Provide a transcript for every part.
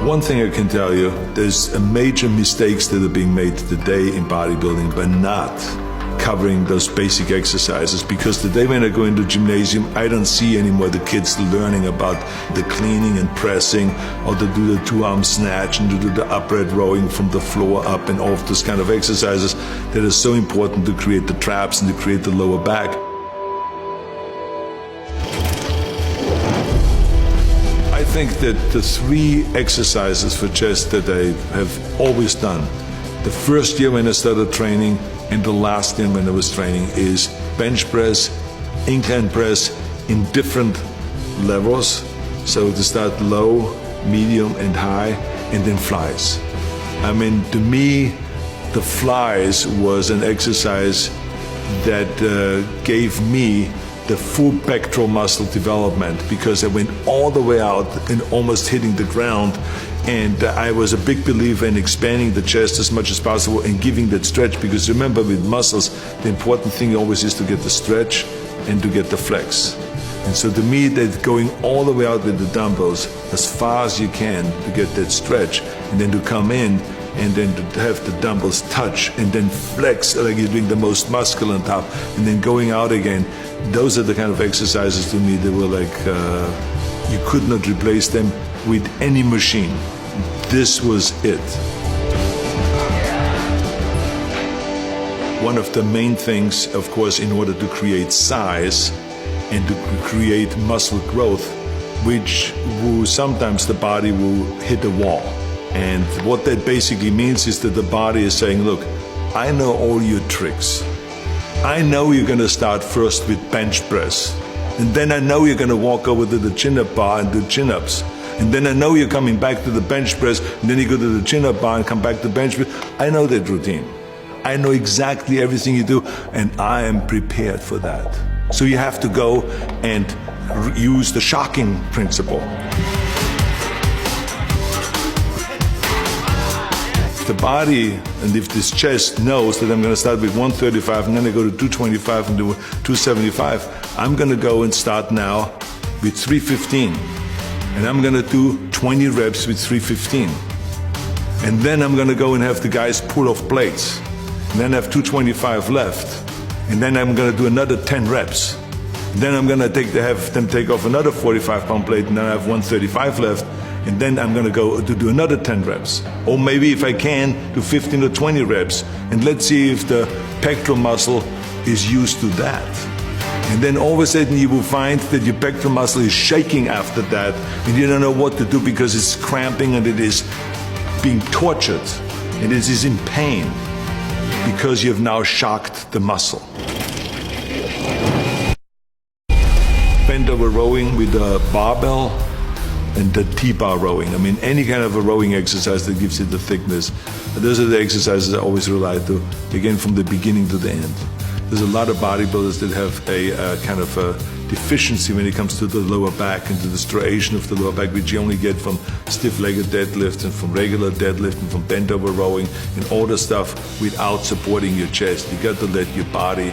One thing I can tell you, there's major mistakes that are being made today in bodybuilding by not covering those basic exercises, because the day when I go into gymnasium, I don't see anymore the kids learning about the cleaning and pressing, or to do the 2-arm snatch and to do the upright rowing from the floor up, and all of those kind of exercises that are so important to create the traps and to create the lower back. I think that the 3 exercises for chest that I have always done, the first year when I started training and the last year when I was training, is bench press, incline press in different levels. So to start low, medium and high, and then flies. I mean, to me, the flies was an exercise that gave me the full pectoral muscle development, because I went all the way out and almost hitting the ground. And I was a big believer in expanding the chest as much as possible and giving that stretch, because remember, with muscles, the important thing always is to get the stretch and to get the flex. And so to me, that going all the way out with the dumbbells as far as you can to get that stretch, and then to come in and then to have the dumbbells touch and then flex like you're doing the most muscle on top, and then going out again, those are the kind of exercises to me that were like, you could not replace them with any machine. This was it. One of the main things, of course, in order to create size and to create muscle growth, which will sometimes the body will hit a wall. And what that basically means is that the body is saying, look, I know all your tricks. I know you're going to start first with bench press. And then I know you're going to walk over to the chin-up bar and do chin-ups. And then I know you're coming back to the bench press, and then you go to the chin-up bar and come back to bench press. I know that routine. I know exactly everything you do, and I am prepared for that. So you have to go and use the shocking principle. The body, and if this chest knows that I'm going to start with 135 and then I go to 225 and do 275, I'm going to go and start now with 315. And I'm going to do 20 reps with 315. And then I'm going to go and have the guys pull off plates. And then I have 225 left. And then I'm going to do another 10 reps. And then I'm going to have them take off another 45-pound plate, and then I have 135 left. And then I'm going to go to do another 10 reps. Or maybe if I can, do 15 or 20 reps. And let's see if the pectoral muscle is used to that. And then all of a sudden you will find that your pectoral muscle is shaking after that, and you don't know what to do because it's cramping and it is being tortured and it is in pain because you have now shocked the muscle. Bend over rowing with a barbell and the T-bar rowing. I mean, any kind of a rowing exercise that gives you the thickness. Those are the exercises I always rely to, again, from the beginning to the end. There's a lot of bodybuilders that have a kind of a deficiency when it comes to the lower back and to the striation of the lower back, which you only get from stiff-legged deadlift and from regular deadlift and from bent over rowing and all the stuff without supporting your chest. You got to let your body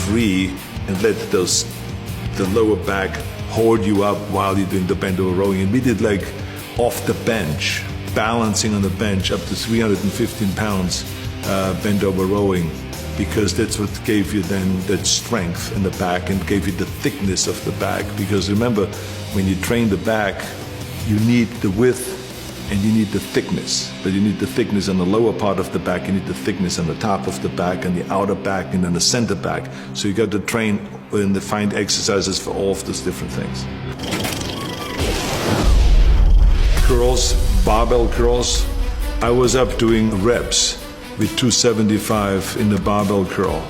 free and let the lower back hold you up while you're doing the bent over rowing. And we did like off the bench, balancing on the bench up to 315 pounds bent over rowing, because that's what gave you then that strength in the back and gave you the thickness of the back. Because remember, when you train the back, you need the width and you need the thickness. But you need the thickness on the lower part of the back, you need the thickness on the top of the back and the outer back and then the center back. So you got to train and find exercises for all of those different things. Curls, barbell curls. I was up doing reps with 275 in the barbell curl.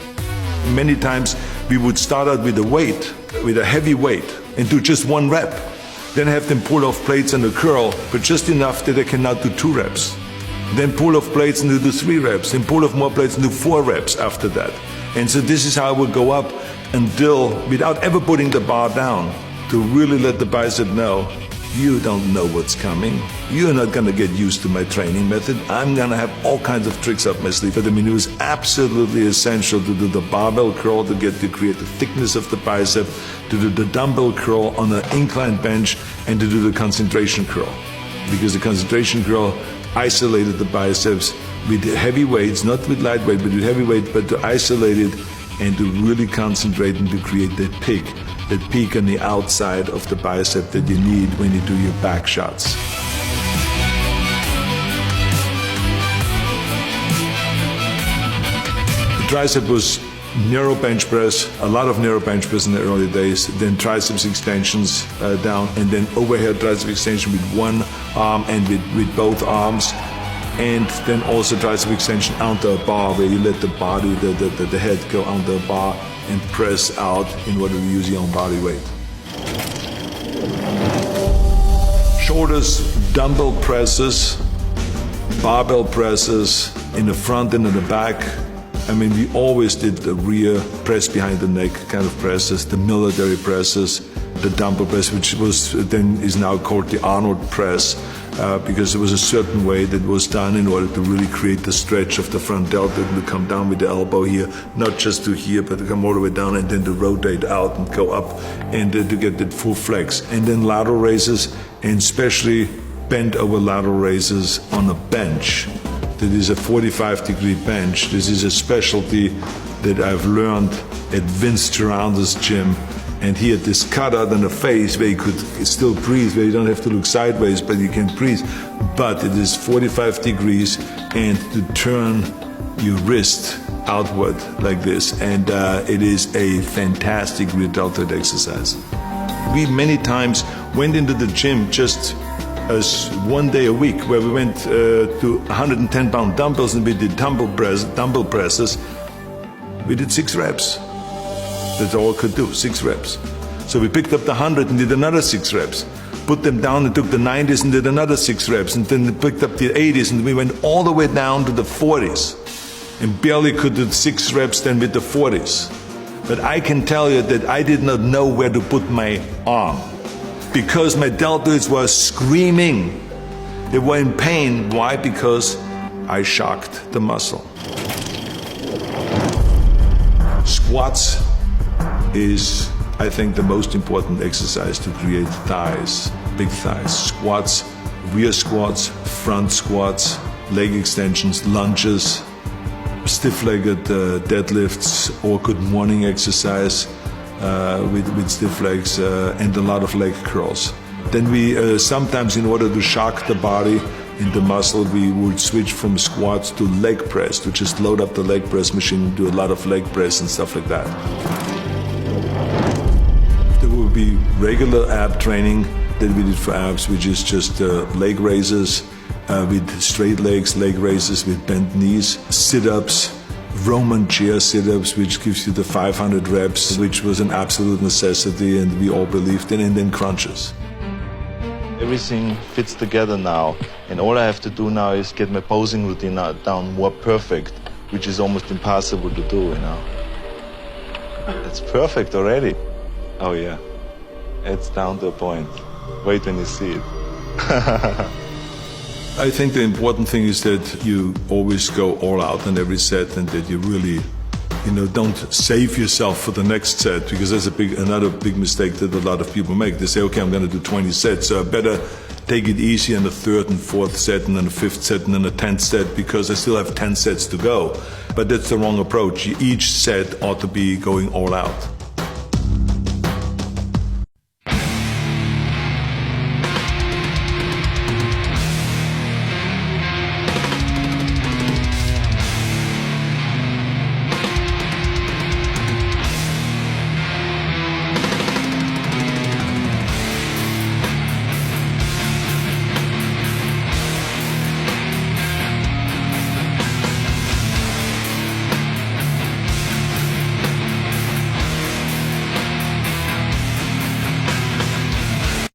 Many times we would start out with a heavy weight, and do just 1 rep. Then have them pull off plates on the curl, but just enough that they can now do 2 reps. Then pull off plates and do 3 reps, then pull off more plates and do 4 reps after that. And so this is how I would go up until, without ever putting the bar down, to really let the bicep know, you don't know what's coming. You're not going to get used to my training method. I'm going to have all kinds of tricks up my sleeve. But I mean, it was absolutely essential to do the barbell curl to create the thickness of the bicep, to do the dumbbell curl on an incline bench, and to do the concentration curl. because the concentration curl isolated the biceps with heavy weights, not with light weight, but with heavy weight, but to isolate it and to really concentrate and to create that peak on the outside of the bicep that you need when you do your back shots. The tricep was narrow bench press, a lot of narrow bench press in the early days, then triceps extensions down, and then overhead tricep extension with one arm and with both arms, and then also tricep extension onto a bar where you let the body, the head go onto a bar and press out in order to use your own body weight. Shoulders, dumbbell presses, barbell presses in the front and in the back. I mean, we always did the rear press behind the neck kind of presses, the military presses, the dumbbell press, which was then is now called the Arnold press, because it was a certain way that was done in order to really create the stretch of the front delta to come down with the elbow here, not just to here, but to come all the way down and then to rotate out and go up and to get that full flex. And then lateral raises, and especially bent over lateral raises on a bench. That is a 45-degree bench. This is a specialty that I've learned at Vince Gironda's gym. And he had this cutout on the face where you could still breathe, where you don't have to look sideways, but you can breathe. But it is 45 degrees, and to turn your wrist outward like this. And it is a fantastic rear deltoid exercise. We many times went into the gym just as one day a week, where we went to 110-pound dumbbells and we did dumbbell presses. We did 6 reps. That's all I could do, 6 reps. So we picked up the 100 and did another 6 reps. Put them down and took the 90s and did another 6 reps. And then we picked up the 80s and we went all the way down to the 40s. And barely could do 6 reps then with the 40s. But I can tell you that I did not know where to put my arm, because my deltoids were screaming. They were in pain. Why? Because I shocked the muscle. Squats is, I think, the most important exercise to create thighs, big thighs. Squats, rear squats, front squats, leg extensions, lunges, stiff-legged deadlifts, or good morning exercise with stiff legs, and a lot of leg curls. Then we sometimes, in order to shock the body and the muscle, we would switch from squats to leg press, to just load up the leg press machine and do a lot of leg press and stuff like that. There will be regular ab training that we did for abs, which is just leg raises with straight legs, leg raises with bent knees, sit-ups, Roman chair sit-ups, which gives you the 500 reps, which was an absolute necessity and we all believed in, and then crunches. Everything fits together now, and all I have to do now is get my posing routine down more perfect, which is almost impossible to do, you know. It's perfect already. Oh yeah, it's down to a point. Wait when you see it. I think the important thing is that you always go all out on every set, and that you really, don't save yourself for the next set, because that's another big mistake that a lot of people make. They say, okay, I'm going to do 20 sets, so I better take it easy on the 3rd and 4th set, and then the 5th set, and then the 10th set, because I still have 10 sets to go. But that's the wrong approach. Each set ought to be going all out.